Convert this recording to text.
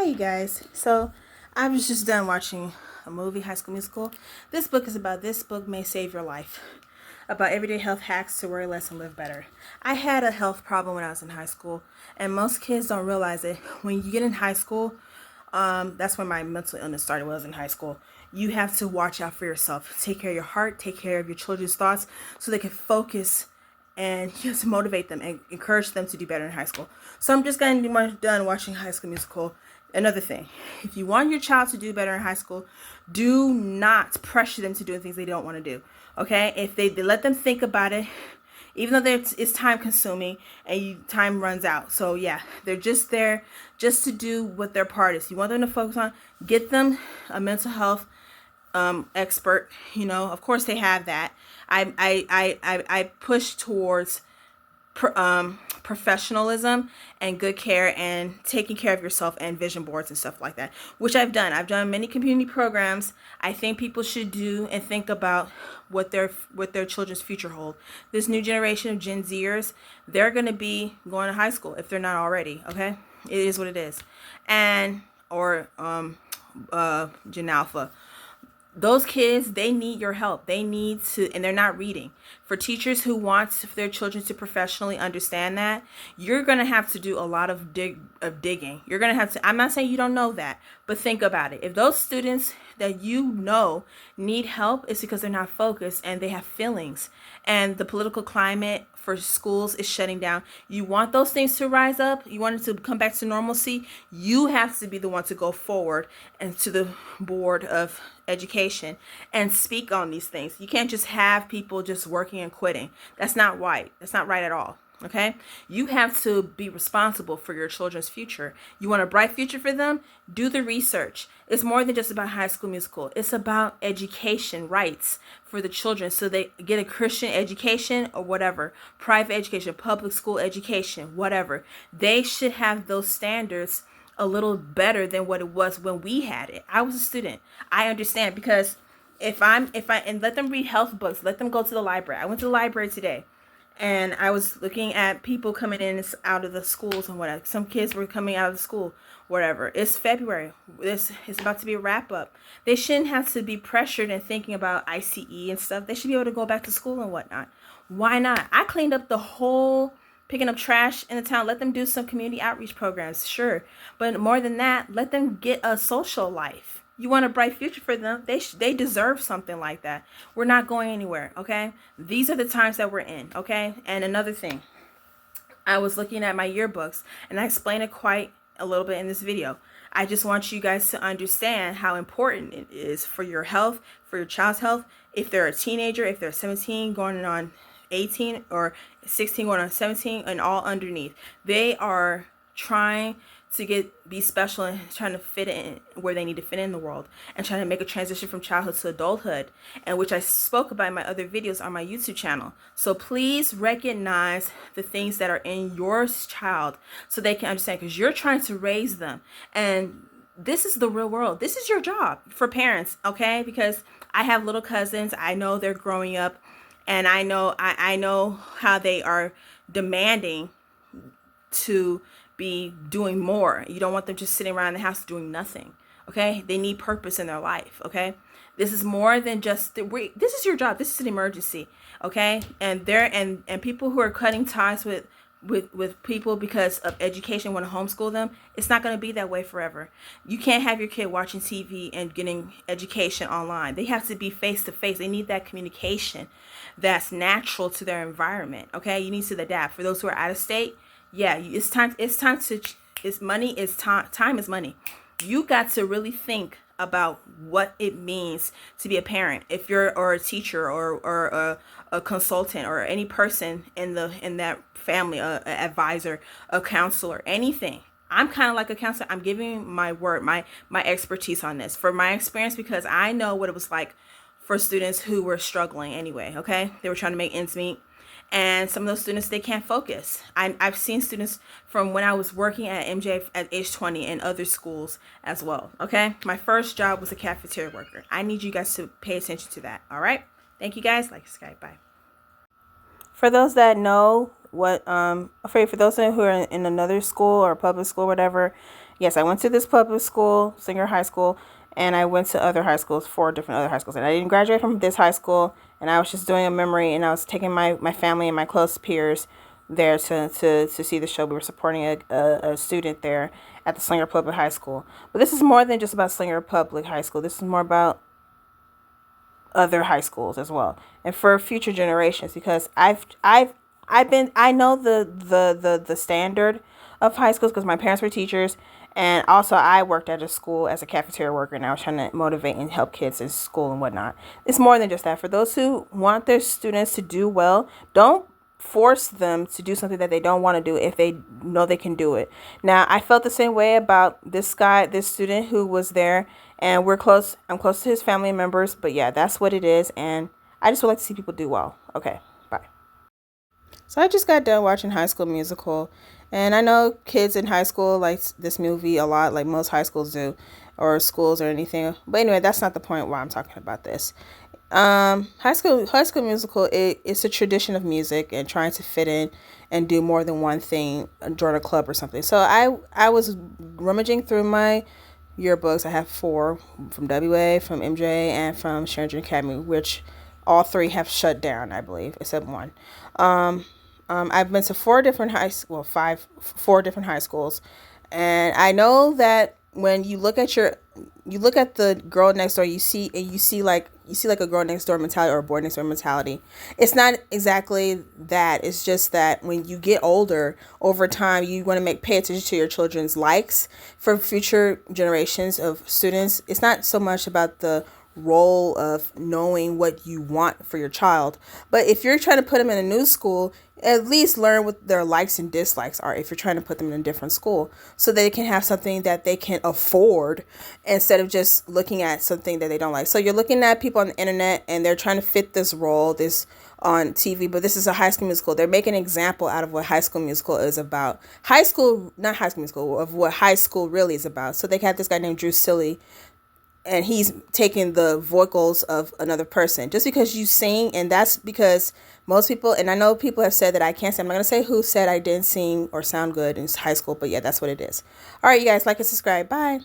Hi, you guys. So, I was just done watching a movie, High School Musical. This book is about This Book May Save Your Life. About everyday health hacks to worry less and live better. I had a health problem when I was in high school, and most kids don't realize it. When you get in high school, that's when my mental illness started. Was in high school. You have to watch out for yourself. Take care of your heart. Take care of your children's thoughts, so they can focus. And you have to motivate them and encourage them to do better in high school. So I'm just going to be done watching High School Musical. Another thing, if you want your child to do better in high school, do not pressure them to do things they don't want to do. Okay? If they let them think about it, even though it's time consuming and time runs out. So yeah, they're just there just to do what their part is. You want them to focus on, get them a mental health expert. Of course they have that. I push towards professionalism and good care and taking care of yourself and vision boards and stuff like that, which I've done. I've done many community programs. I think people should do and think about what their children's future hold. This new generation of Gen Zers, they're going to be going to high school if they're not already. Okay, it is what it is, or Gen Alpha. Those kids, they need your help. They need to, and they're not reading. For teachers who want their children to professionally understand that, you're going to have to do a lot of digging. You're going to have to, I'm not saying you don't know that, but think about it. If those students that need help, it's because they're not focused and they have feelings. And the political climate for schools is shutting down. You want those things to rise up. You want it to come back to normalcy. You have to be the one to go forward and to the board of education and speak on these things. You can't just have people just working and quitting. That's not right. That's not right at all. Okay? You have to be responsible for your children's future. You want a bright future for them? Do the research. It's more than just about High School Musical. It's about education rights for the children, so they get a Christian education or whatever, private education, public school education, whatever. They should have those standards a little better than what it was when we had it. I was a student. I understand, because if I and let them read health books, let them go to the library. I went to the library today, and I was looking at people coming in and out of the schools and whatever. Some kids were coming out of the school, whatever. It's February. This is about to be a wrap up. They shouldn't have to be pressured and thinking about ICE and stuff. They should be able to go back to school and whatnot. Why not? I cleaned up the whole picking up trash in the town. Let them do some community outreach programs, sure. But more than that, let them get a social life. You want a bright future for them. They deserve something like that. We're not going anywhere, okay? These are the times that we're in, okay? And another thing, I was looking at my yearbooks, and I explained it quite a little bit in this video. I just want you guys to understand how important it is for your health, for your child's health. If they're a teenager, if they're 17 going on 18 or 16 going on 17 and all underneath, they are trying to be special and trying to fit in where they need to fit in the world, and trying to make a transition from childhood to adulthood, and which I spoke about in my other videos on my YouTube channel. So please recognize the things that are in your child so they can understand, because you're trying to raise them, and this is the real world. This is your job for parents, okay? Because I have little cousins. I know they're growing up, and I know how they are demanding to be doing more. You don't want them just sitting around the house doing nothing, okay? They need purpose in their life, okay? This is more than just this is your job. This is an emergency, okay? And people who are cutting ties with people because of education, want to homeschool them, it's not going to be that way forever. You can't have your kid watching TV and getting education online. They have to be face to face. They need that communication that's natural to their environment, okay? You need to adapt. For those who are out of state, yeah, it's time to, it's money, it's time is money. You got to really think about what it means to be a parent. If you're, or a teacher, or a consultant, or any person in that family, a advisor, a counselor, anything. I'm kind of like a counselor. I'm giving my word, my expertise on this, for my experience, because I know what it was like for students who were struggling anyway, okay? They were trying to make ends meet. And some of those students, they can't focus. I've seen students from when I was working at MJ at age 20 and other schools as well, okay? My first job was a cafeteria worker. I need you guys to pay attention to that, all right? Thank you guys. Like, subscribe, bye. For those that know, for those who are in another school or public school, whatever. Yes, I went to this public school, Singer High School, and I went to other high schools, 4 different other high schools, and I didn't graduate from this high school. And I was just doing a memory, and I was taking my family and my close peers there to see the show. We were supporting a student there at the Slinger Public High School. But this is more than just about Slinger Public High School. This is more about other high schools as well, and for future generations, because I know the standard of high schools because my parents were teachers, and also I worked at a school as a cafeteria worker, and I was trying to motivate and help kids in school and whatnot. It's more than just that. For those who want their students to do well, don't force them to do something that they don't want to do if they know they can do it. Now, I felt the same way about this student who was there, and we're close. I'm close to his family members, but yeah, that's what it is. And I just would like to see people do well. Okay, bye. So I just got done watching High School Musical, and I know kids in high school like this movie a lot, like most high schools do, or schools or anything. But anyway, that's not the point why I'm talking about this. High School Musical, it's a tradition of music and trying to fit in and do more than one thing, join a club or something. So I was rummaging through my yearbooks. I have 4 from WA, from MJ, and from Sheridan Academy, which all 3 have shut down, I believe, except one. I've been to 4 different four different high schools, and I know that when you look at the girl next door, you see like a girl next door mentality or a boy next door mentality. It's not exactly that. It's just that when you get older, over time, you want to pay attention to your children's likes for future generations of students. It's not so much about the role of knowing what you want for your child, but if you're trying to put them in a new school, at least learn what their likes and dislikes are if you're trying to put them in a different school, so they can have something that they can afford instead of just looking at something that they don't like. So you're looking at people on the internet and they're trying to fit this role, this on TV, but this is a High School Musical. They're making an example out of what High School Musical is about. Not High School Musical, of what high school really is about. So they have this guy named Drew Silly, and he's taking the vocals of another person just because you sing. And that's because most people, and I know people have said that I can't sing. I'm not going to say who said I didn't sing or sound good in high school, but yeah, that's what it is. All right, you guys, like and subscribe. Bye.